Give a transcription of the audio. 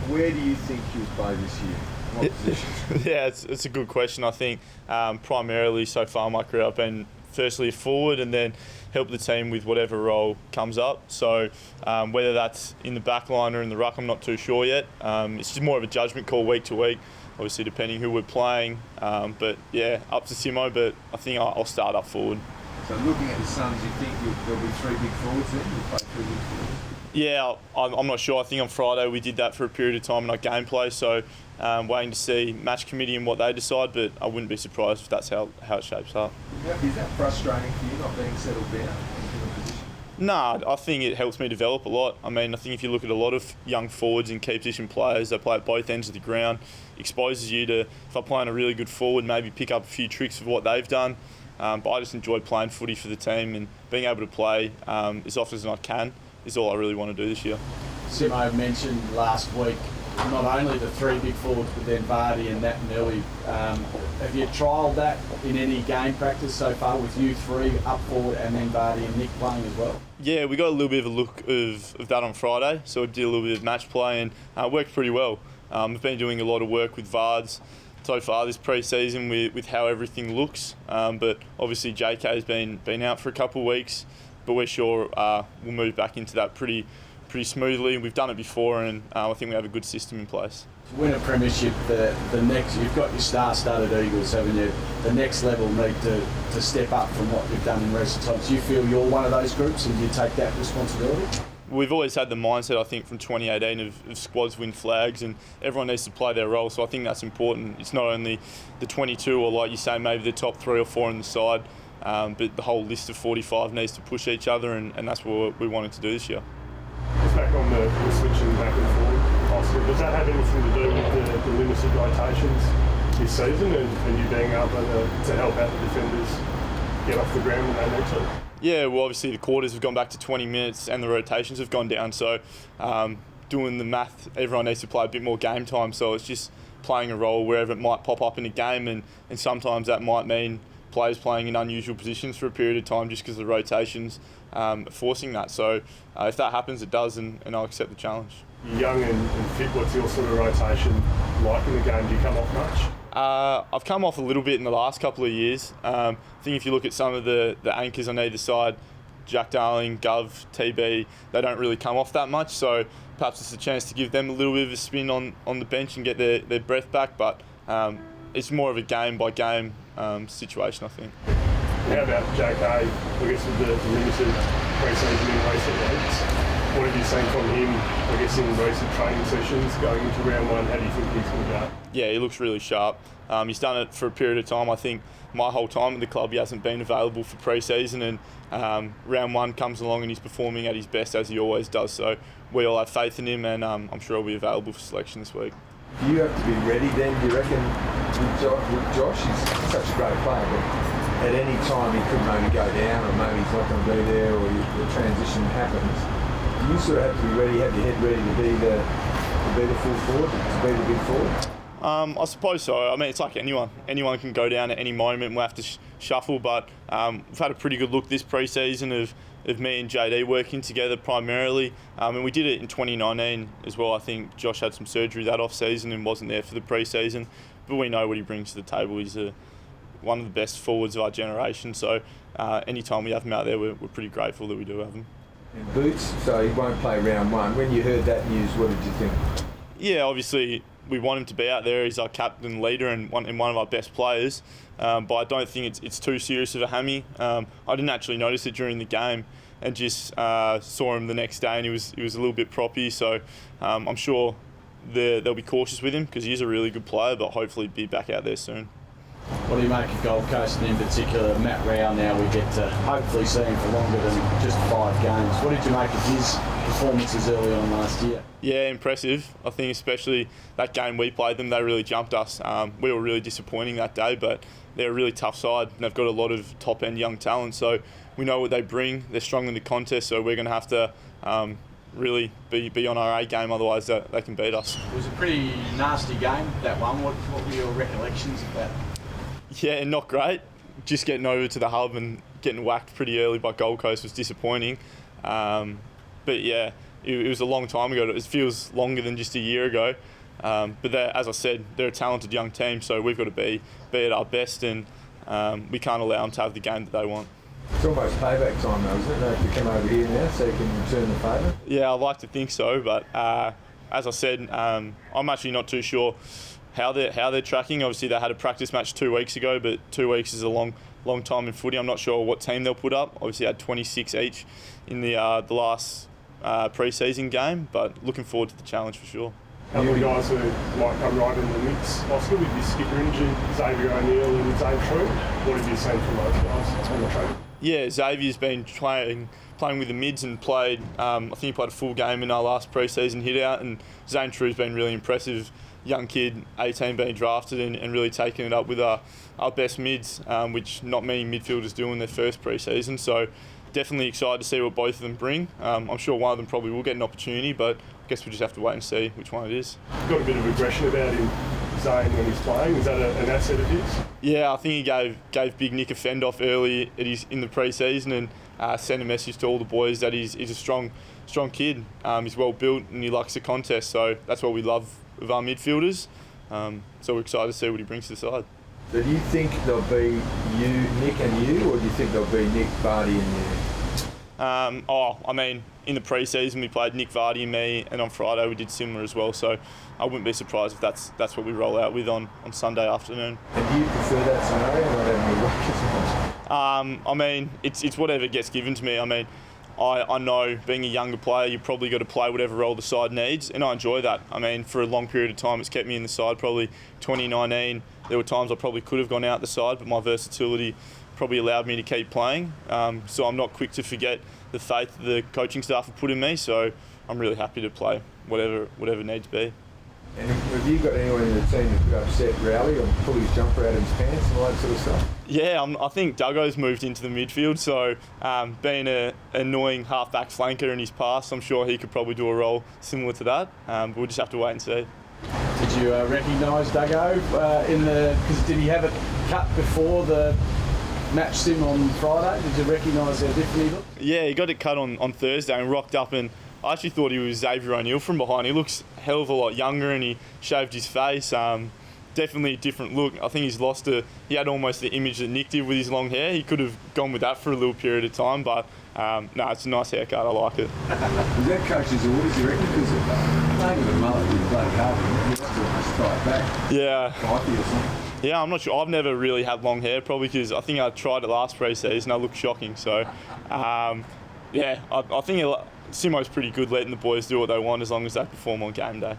Where do you think you'll play this year? What position? Yeah, it's a good question. I think primarily so far in my career I've been firstly a forward and then help the team with whatever role comes up. So whether that's in the back line or in the ruck, I'm not too sure yet. It's just more of a judgment call week to week, obviously depending who we're playing. But yeah, up to Simo, but I think I'll start up forward. So looking at the Suns, you think there'll be three big forwards then? You'll play three big forwards? Yeah, I'm not sure. I think on Friday we did that for a period of time in our gameplay, so waiting to see match committee and what they decide, but I wouldn't be surprised if that's how it shapes up. Is that frustrating for you, not being settled down in a position? Nah, I think it helps me develop a lot. I mean, I think if you look at a lot of young forwards and key position players, they play at both ends of the ground, exposes you to, if I'm playing a really good forward, maybe pick up a few tricks of what they've done. But I just enjoy playing footy for the team and being able to play as often as I can is all I really want to do this year. Simo mentioned last week not only the three big forwards but then Vardy and Nat Nelly. Have you trialled that in any game practice so far with you three up forward and then Vardy and Nick playing as well? Yeah, we got a little bit of a look of that on Friday, so we did a little bit of match play and it worked pretty well. We've been doing a lot of work with Vards so far this pre-season with how everything looks, but obviously JK's been out for a couple of weeks, but we're sure we'll move back into that pretty smoothly. We've done it before and I think we have a good system in place. To win a premiership, the next, you've got your star-studded Eagles, haven't you? The next level need to step up from what you've done in recent times. Do you feel you're one of those groups and do you take that responsibility? We've always had the mindset, I think, from 2018 of squads win flags and everyone needs to play their role, so I think that's important. It's not only the 22 or, like you say, maybe the top 3 or 4 on the side, but the whole list of 45 needs to push each other and that's what we wanted to do this year. Just back on the switching back and forward, Oscar, does that have anything to do with the limited rotations this season and you being able to help out the defenders get off the ground when they need to? Yeah, well, obviously the quarters have gone back to 20 minutes and the rotations have gone down. So doing the math, everyone needs to play a bit more game time. So it's just playing a role wherever it might pop up in a game. And sometimes that might mean players playing in unusual positions for a period of time just because the rotations are forcing that. So if that happens, it does, and I'll accept the challenge. You're young and fit. What's your sort of rotation like in the game? Do you come off much? I've come off a little bit in the last couple of years. I think if you look at some of the anchors on either side, Jack Darling, Gov, TB, they don't really come off that much. So perhaps it's a chance to give them a little bit of a spin on the bench and get their breath back. But it's more of a game-by-game situation, I think. How about JK, I guess, with the limited pre-season in recent weeks? What have you seen from him, I guess, in recent training sessions going into round one? How do you think he's going to go? Yeah, he looks really sharp. He's done it for a period of time. I think my whole time at the club he hasn't been available for pre-season, and round one comes along and he's performing at his best as he always does. So we all have faith in him, and I'm sure he'll be available for selection this week. Do you have to be ready then, do you reckon, with Josh? He's such a great player, but at any time he could maybe go down or maybe he's not going to be there or the transition happens. You sort of have to be ready, have your head ready to be the full forward, to be the big forward? I suppose so. I mean, it's like anyone. Anyone can go down at any moment. We'll have to shuffle, but we've had a pretty good look this pre-season of me and JD working together primarily. And we did it in 2019 as well. I think Josh had some surgery that off-season and wasn't there for the pre-season, but we know what he brings to the table. He's one of the best forwards of our generation, so anytime we have him out there, we're pretty grateful that we do have him. And Boots, so he won't play round one. When you heard that news, what did you think? Yeah, obviously we want him to be out there. He's our captain, leader, and one of our best players. But I don't think it's too serious of a hammy. I didn't actually notice it during the game, and just saw him the next day, and he was a little bit proppy. So I'm sure they'll be cautious with him because he is a really good player. But hopefully, be back out there soon. What do you make of Gold Coast and in particular Matt Rao? Now we get to hopefully see him for longer than just 5 games. What did you make of his performances early on last year? Yeah, impressive. I think especially that game we played them, they really jumped us. We were really disappointing that day, but they're a really tough side and they've got a lot of top-end young talent, so we know what they bring. They're strong in the contest, so we're going to have to really be on our A game, otherwise they can beat us. It was a pretty nasty game, that one. What were your recollections of that? Yeah, not great. Just getting over to the hub and getting whacked pretty early by Gold Coast was disappointing. But yeah, it was a long time ago. It feels longer than just a year ago. But as I said, they're a talented young team, so we've got to be at our best, and we can't allow them to have the game that they want. It's almost payback time though, isn't it? They have to come over here now so you can return the favour. Yeah, I'd like to think so, but as I said, I'm actually not too sure how they're tracking. Obviously, they had a practice match 2 weeks ago, but 2 weeks is a long time in footy. I'm not sure what team they'll put up. Obviously, had 26 each in the last pre-season game, but looking forward to the challenge for sure. How many guys who might come right in the mix, Oscar, with your skipper injured, Xavier O'Neill and Zane True? What have you seen from those guys on the training? Yeah, Xavier's been playing with the mids and played. I think he played a full game in our last pre-season hit-out, and Zane True's been really impressive. Young kid, 18, being drafted and really taking it up with our best mids, which not many midfielders do in their first pre-season. So definitely excited to see what both of them bring. I'm sure one of them probably will get an opportunity, but I guess we just have to wait and see which one it is. Got a bit of aggression about him, Zane, when he's playing. Is that an asset of his? Yeah, I think he gave Big Nick a fend off early in the pre-season and sent a message to all the boys that he's a strong kid. He's well built and he likes the contest, so that's what we love of our midfielders. So we're excited to see what he brings to the side. So do you think there'll be Nick and you, or do you think there'll be Nick, Vardy and you? In the pre-season we played Nick, Vardy and me, and on Friday we did similar as well, so I wouldn't be surprised if that's what we roll out with on Sunday afternoon. And do you prefer that scenario, not having to work as much? It's whatever gets given to me. I know being a younger player, you probably got to play whatever role the side needs, and I enjoy that. For a long period of time, it's kept me in the side. Probably 2019, there were times I probably could have gone out the side, but my versatility probably allowed me to keep playing. So I'm not quick to forget the faith that the coaching staff have put in me. So I'm really happy to play whatever needs be. And have you got anyone in the team that could upset Rowley or pull his jumper out of his pants and all that sort of stuff? Yeah, I think Duggo's moved into the midfield, so being an annoying half-back flanker in his past, I'm sure he could probably do a role similar to that. But we'll just have to wait and see. Did you recognise Duggo because did he have it cut before the match sim on Friday? Did you recognise how different he looked? Yeah, he got it cut on Thursday and rocked up, and I actually thought he was Xavier O'Neill from behind. He looks a hell of a lot younger and he shaved his face. Definitely a different look. I think he had almost the image that Nick did with his long hair. He could have gone with that for a little period of time, but no, it's a nice haircut. I like it. Is that coach's orders, you reckon? Because maybe the mullet is bloody hard. You have to almost tie it back. Yeah. Spiky or something. Yeah, I'm not sure. I've never really had long hair, probably because I think I tried it last pre-season. I looked shocking. So, I think Simo's pretty good letting the boys do what they want as long as they perform on game day.